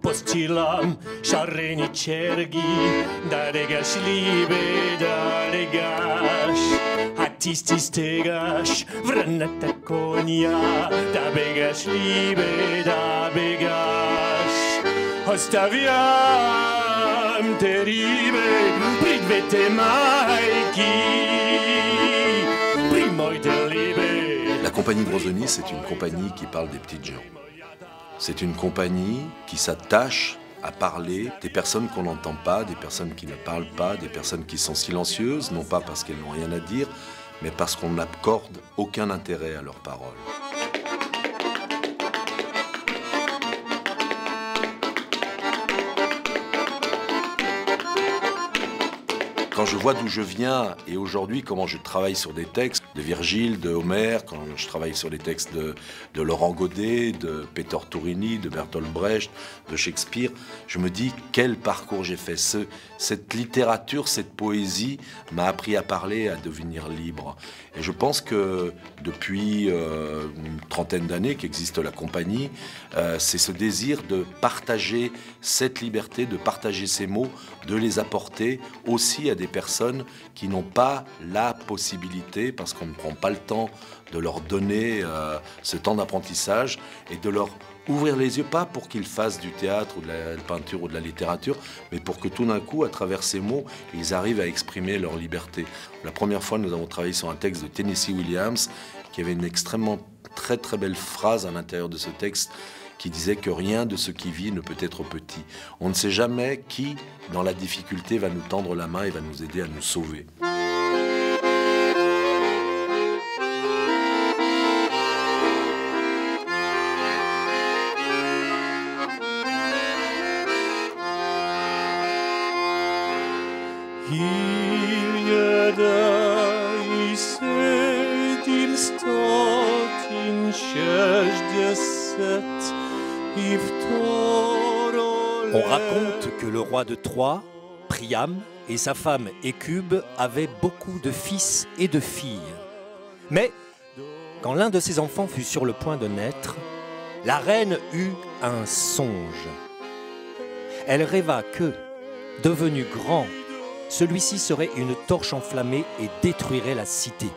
Postilam, šareni čergi, da regaš libe, da regaš. A ti stegaš, vrnata konja, da begaš libe, da begaš. Ostaviam te ribe, pri dvete majki, pri moj te libe. La compagnie Grozony, c'est une compagnie qui parle des petites gens. C'est une compagnie qui s'attache à parler des personnes qu'on n'entend pas, des personnes qui ne parlent pas, des personnes qui sont silencieuses, non pas parce qu'elles n'ont rien à dire, mais parce qu'on n'accorde aucun intérêt à leurs paroles. Quand je vois d'où je viens et aujourd'hui comment je travaille sur des textes de Virgile, de Homère, quand je travaille sur les textes de Laurent Godet, de Peter Turini, de Bertolt Brecht, de Shakespeare, je me dis quel parcours j'ai fait. Cette littérature, cette poésie m'a appris à parler, à devenir libre. Et je pense que depuis une trentaine d'années qu'existe la compagnie, c'est ce désir de partager cette liberté, de partager ces mots, de les apporter aussi à des personnes qui n'ont pas la possibilité, parce qu'on ne prend pas le temps de leur donner ce temps d'apprentissage et de leur ouvrir les yeux, pas pour qu'ils fassent du théâtre ou de la peinture ou de la littérature, mais pour que tout d'un coup, à travers ces mots, ils arrivent à exprimer leur liberté. La première fois, nous avons travaillé sur un texte de Tennessee Williams qui avait une extrêmement très belle phrase à l'intérieur de ce texte qui disait que rien de ce qui vit ne peut être petit. On ne sait jamais qui, dans la difficulté, va nous tendre la main et va nous aider à nous sauver. On raconte que le roi de Troie, Priam, et sa femme Hécube avaient beaucoup de fils et de filles. Mais, quand l'un de ses enfants fut sur le point de naître, la reine eut un songe. Elle rêva que, devenu grand, celui-ci serait une torche enflammée et détruirait la cité.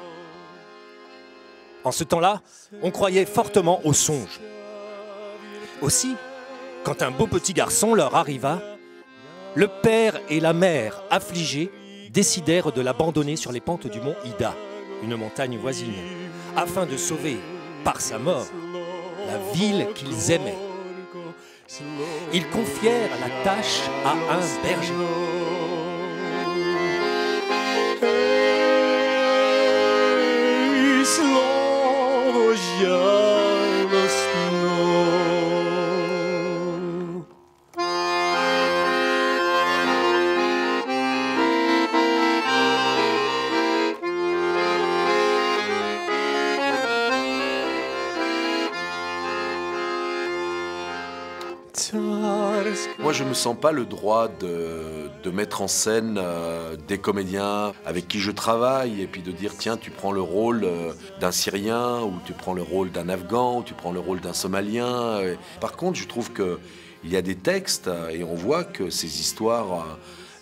En ce temps-là, on croyait fortement au songe. Aussi, quand un beau petit garçon leur arriva, le père et la mère, affligés, décidèrent de l'abandonner sur les pentes du mont Ida, une montagne voisine, afin de sauver, par sa mort, la ville qu'ils aimaient. Ils confièrent la tâche à un berger. Moi, je ne me sens pas le droit de mettre en scène des comédiens avec qui je travaille et puis de dire tiens, tu prends le rôle d'un Syrien ou tu prends le rôle d'un Afghan ou tu prends le rôle d'un Somalien. Par contre, je trouve qu'il y a des textes et on voit que ces histoires,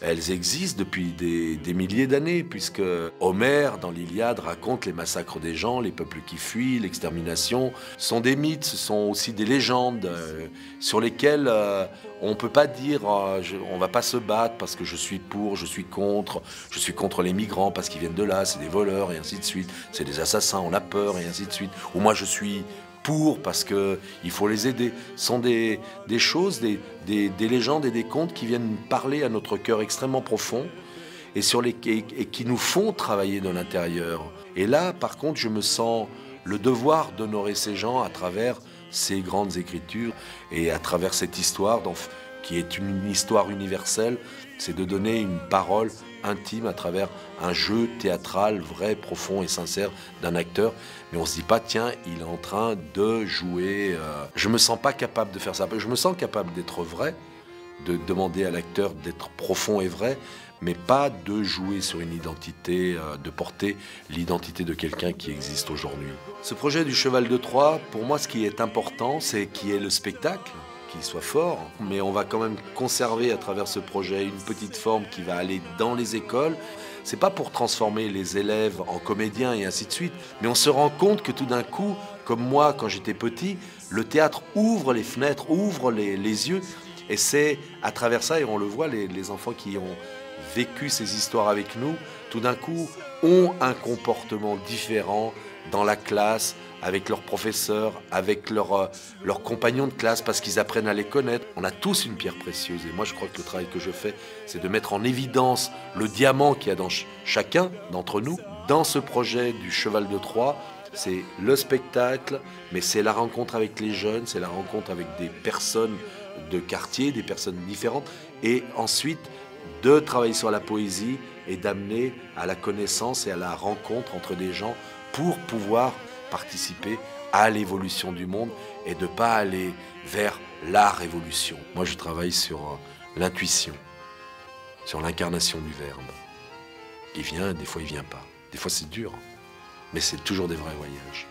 elles existent depuis des milliers d'années, puisque Homère, dans l'Iliade, raconte les massacres des gens, les peuples qui fuient, l'extermination. Ce sont des mythes, ce sont aussi des légendes sur lesquelles on ne peut pas dire on ne va pas se battre parce que je suis pour, je suis contre les migrants parce qu'ils viennent de là, c'est des voleurs et ainsi de suite, c'est des assassins, on a peur et ainsi de suite. Ou moi je suis pour parce qu'il faut les aider. Ce sont des choses, des légendes et des contes qui viennent parler à notre cœur extrêmement profond et qui nous font travailler de l'intérieur. Et là, par contre, je me sens le devoir d'honorer ces gens à travers ces grandes écritures et à travers cette histoire qui est une histoire universelle, c'est de donner une parole intime à travers un jeu théâtral vrai, profond et sincère d'un acteur. Mais on ne se dit pas, tiens, il est en train de jouer. Je ne me sens pas capable de faire ça. Je me sens capable d'être vrai, de demander à l'acteur d'être profond et vrai, mais pas de jouer sur une identité, de porter l'identité de quelqu'un qui existe aujourd'hui. Ce projet du Cheval de Troie, pour moi, ce qui est important, c'est qu'il y ait le spectacle, qu'il soit fort, mais on va quand même conserver à travers ce projet une petite forme qui va aller dans les écoles. C'est pas pour transformer les élèves en comédiens et ainsi de suite, mais on se rend compte que tout d'un coup, comme moi quand j'étais petit, le théâtre ouvre les fenêtres, ouvre les yeux, et c'est à travers ça, et on le voit, les enfants qui ont vécu ces histoires avec nous, tout d'un coup ont un comportement différent dans la classe, avec leurs professeurs, avec leurs compagnons de classe, parce qu'ils apprennent à les connaître. On a tous une pierre précieuse, et moi je crois que le travail que je fais, c'est de mettre en évidence le diamant qu'il y a dans chacun d'entre nous. Dans ce projet du Cheval de Troie, c'est le spectacle, mais c'est la rencontre avec les jeunes, c'est la rencontre avec des personnes de quartier, des personnes différentes, et ensuite de travailler sur la poésie et d'amener à la connaissance et à la rencontre entre des gens pour pouvoir participer à l'évolution du monde et de ne pas aller vers la révolution. Moi, je travaille sur l'intuition, sur l'incarnation du verbe. Il vient, des fois il vient pas. Des fois c'est dur, mais c'est toujours des vrais voyages.